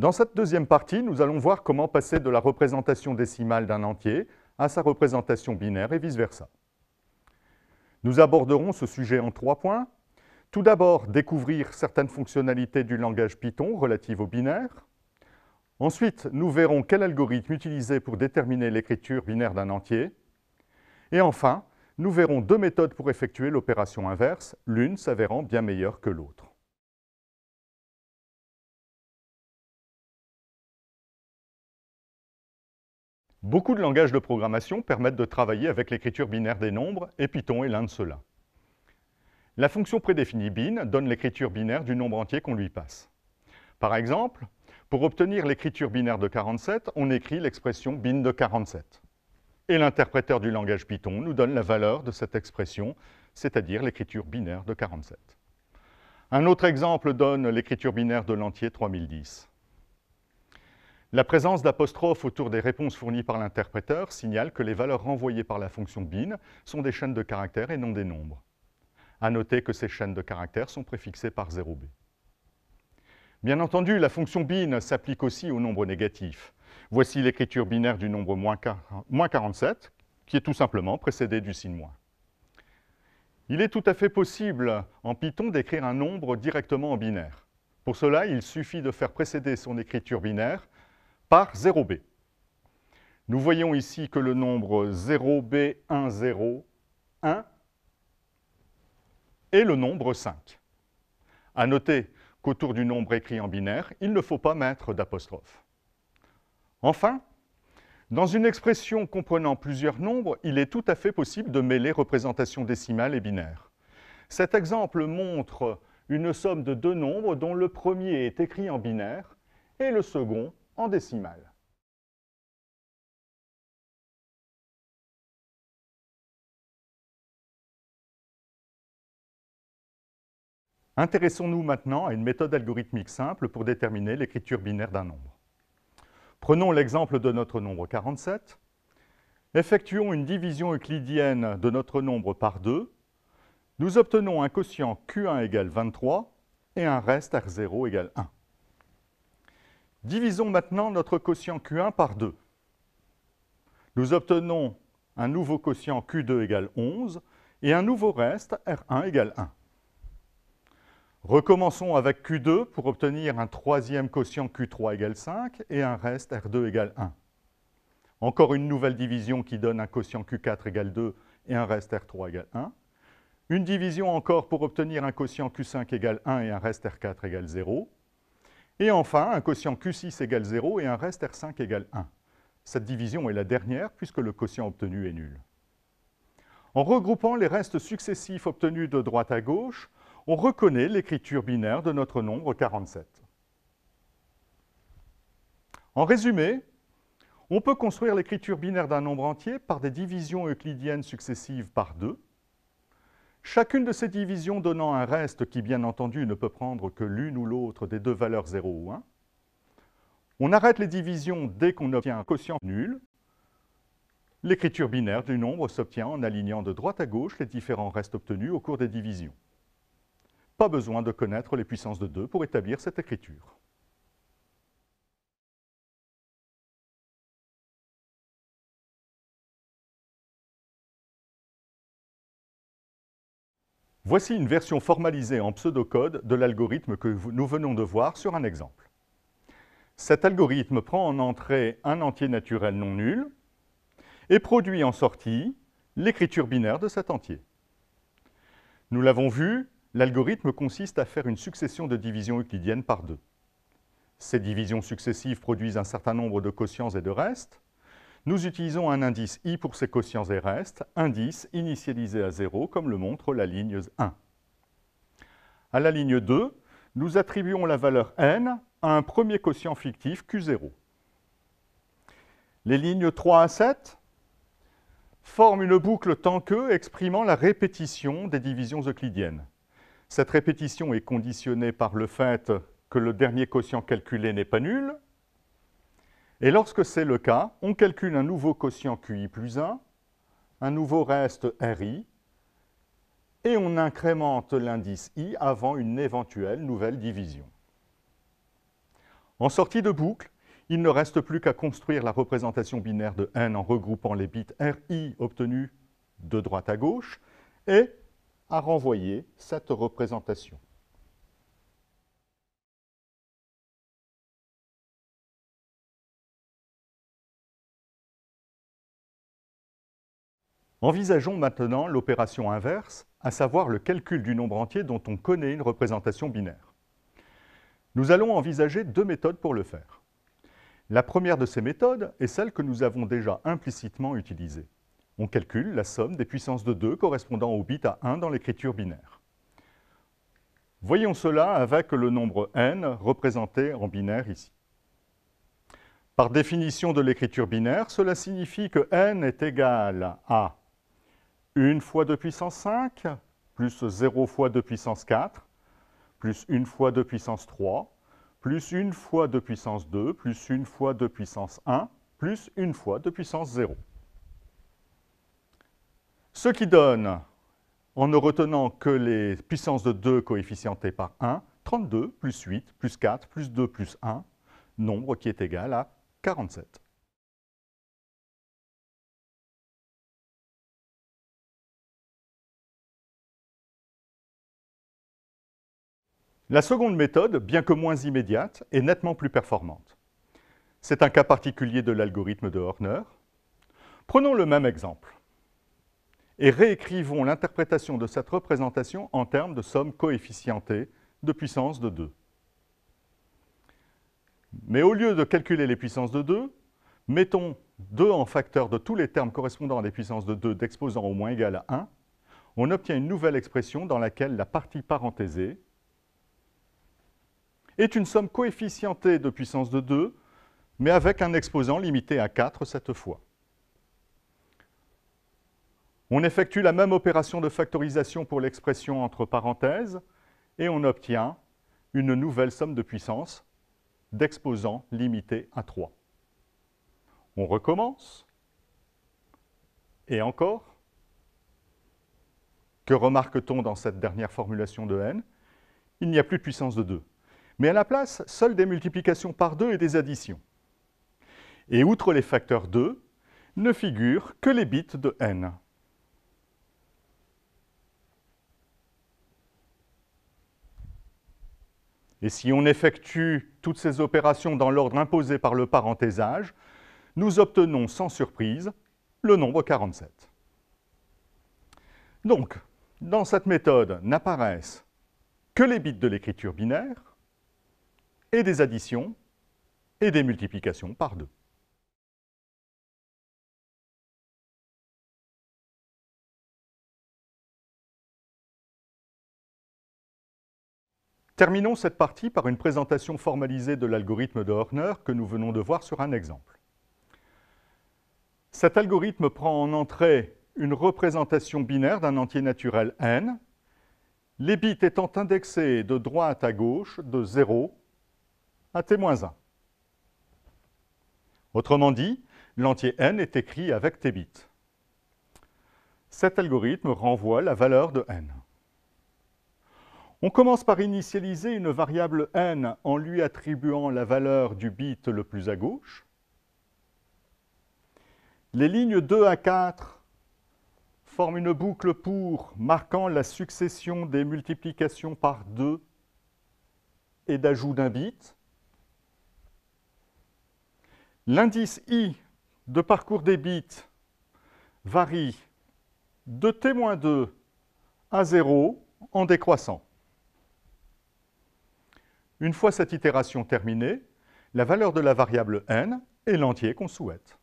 Dans cette deuxième partie, nous allons voir comment passer de la représentation décimale d'un entier à sa représentation binaire et vice-versa. Nous aborderons ce sujet en 3 points. Tout d'abord, découvrir certaines fonctionnalités du langage Python relatives au binaire. Ensuite, nous verrons quel algorithme utiliser pour déterminer l'écriture binaire d'un entier. Et enfin, nous verrons 2 méthodes pour effectuer l'opération inverse, l'une s'avérant bien meilleure que l'autre. Beaucoup de langages de programmation permettent de travailler avec l'écriture binaire des nombres, et Python est l'un de ceux-là. La fonction prédéfinie bin donne l'écriture binaire du nombre entier qu'on lui passe. Par exemple, pour obtenir l'écriture binaire de 47, on écrit l'expression bin de 47. Et l'interpréteur du langage Python nous donne la valeur de cette expression, c'est-à-dire l'écriture binaire de 47. Un autre exemple donne l'écriture binaire de l'entier 3010. La présence d'apostrophes autour des réponses fournies par l'interpréteur signale que les valeurs renvoyées par la fonction bin sont des chaînes de caractères et non des nombres. À noter que ces chaînes de caractères sont préfixées par 0b. Bien entendu, la fonction bin s'applique aussi aux nombres négatifs. Voici l'écriture binaire du nombre moins 47, qui est tout simplement précédé du signe moins. Il est tout à fait possible en Python d'écrire un nombre directement en binaire. Pour cela, il suffit de faire précéder son écriture binaire par 0b. Nous voyons ici que le nombre 0b10, 1 est le nombre 5. À noter qu'autour du nombre écrit en binaire, il ne faut pas mettre d'apostrophe. Enfin, dans une expression comprenant plusieurs nombres, il est tout à fait possible de mêler représentation décimale et binaire. Cet exemple montre une somme de 2 nombres dont le premier est écrit en binaire et le second en décimale. Intéressons-nous maintenant à une méthode algorithmique simple pour déterminer l'écriture binaire d'un nombre. Prenons l'exemple de notre nombre 47. Effectuons une division euclidienne de notre nombre par 2. Nous obtenons un quotient Q1 égale 23 et un reste R0 égale 1. Divisons maintenant notre quotient Q1 par 2. Nous obtenons un nouveau quotient Q2 égale 11 et un nouveau reste R1 égale 1. Recommençons avec Q2 pour obtenir un troisième quotient Q3 égale 5 et un reste R2 égale 1. Encore une nouvelle division qui donne un quotient Q4 égale 2 et un reste R3 égale 1. Une division encore pour obtenir un quotient Q5 égale 1 et un reste R4 égale 0. Et enfin, un quotient Q6 égale 0 et un reste R5 égale 1. Cette division est la dernière puisque le quotient obtenu est nul. En regroupant les restes successifs obtenus de droite à gauche, on reconnaît l'écriture binaire de notre nombre 47. En résumé, on peut construire l'écriture binaire d'un nombre entier par des divisions euclidiennes successives par 2, chacune de ces divisions donnant un reste qui, bien entendu, ne peut prendre que l'une ou l'autre des 2 valeurs 0 ou 1. On arrête les divisions dès qu'on obtient un quotient nul. L'écriture binaire du nombre s'obtient en alignant de droite à gauche les différents restes obtenus au cours des divisions. Pas besoin de connaître les puissances de 2 pour établir cette écriture. Voici une version formalisée en pseudocode de l'algorithme que nous venons de voir sur un exemple. Cet algorithme prend en entrée un entier naturel non nul et produit en sortie l'écriture binaire de cet entier. Nous l'avons vu, l'algorithme consiste à faire une succession de divisions euclidiennes par 2. Ces divisions successives produisent un certain nombre de quotients et de restes. Nous utilisons un indice i pour ces quotients et restes, indice initialisé à 0, comme le montre la ligne 1. À la ligne 2, nous attribuons la valeur n à un premier quotient fictif Q0. Les lignes 3 à 7 forment une boucle tant que exprimant la répétition des divisions euclidiennes. Cette répétition est conditionnée par le fait que le dernier quotient calculé n'est pas nul. Et lorsque c'est le cas, on calcule un nouveau quotient QI plus 1, un nouveau reste RI, et on incrémente l'indice I avant une éventuelle nouvelle division. En sortie de boucle, il ne reste plus qu'à construire la représentation binaire de n en regroupant les bits RI obtenus de droite à gauche et à renvoyer cette représentation. Envisageons maintenant l'opération inverse, à savoir le calcul du nombre entier dont on connaît une représentation binaire. Nous allons envisager deux méthodes pour le faire. La première de ces méthodes est celle que nous avons déjà implicitement utilisée. On calcule la somme des puissances de 2 correspondant au bit à 1 dans l'écriture binaire. Voyons cela avec le nombre n représenté en binaire ici. Par définition de l'écriture binaire, cela signifie que n est égal à 1 fois 2 puissance 5, plus 0 fois 2 puissance 4, plus 1 fois 2 puissance 3, plus 1 fois 2 puissance 2, plus 1 fois 2 puissance 1, plus 1 fois 2 puissance 0. Ce qui donne, en ne retenant que les puissances de 2 coefficientées par 1, 32 plus 8 plus 4 plus 2 plus 1, nombre qui est égal à 47. La seconde méthode, bien que moins immédiate, est nettement plus performante. C'est un cas particulier de l'algorithme de Horner. Prenons le même exemple et réécrivons l'interprétation de cette représentation en termes de somme coefficientée de puissance de 2. Mais au lieu de calculer les puissances de 2, mettons 2 en facteur de tous les termes correspondant à des puissances de 2 d'exposant au moins égal à 1. On obtient une nouvelle expression dans laquelle la partie parenthésée est une somme coefficientée de puissance de 2, mais avec un exposant limité à 4 cette fois. On effectue la même opération de factorisation pour l'expression entre parenthèses et on obtient une nouvelle somme de puissance d'exposants limité à 3. On recommence. Et encore. Que remarque-t-on dans cette dernière formulation de n? Il n'y a plus de puissance de 2. Mais à la place, seules des multiplications par 2 et des additions. Et outre les facteurs 2, ne figurent que les bits de n. Et si on effectue toutes ces opérations dans l'ordre imposé par le parenthésage, nous obtenons sans surprise le nombre 47. Donc, dans cette méthode n'apparaissent que les bits de l'écriture binaire et des additions et des multiplications par 2. Terminons cette partie par une présentation formalisée de l'algorithme de Horner que nous venons de voir sur un exemple. Cet algorithme prend en entrée une représentation binaire d'un entier naturel n, les bits étant indexés de droite à gauche de 0 à t-1. Autrement dit, l'entier n est écrit avec t bits. Cet algorithme renvoie la valeur de n. On commence par initialiser une variable n en lui attribuant la valeur du bit le plus à gauche. Les lignes 2 à 4 forment une boucle pour marquant la succession des multiplications par 2 et d'ajout d'un bit. L'indice i de parcours des bits varie de t-2 à 0 en décroissant. Une fois cette itération terminée, la valeur de la variable n est l'entier qu'on souhaite.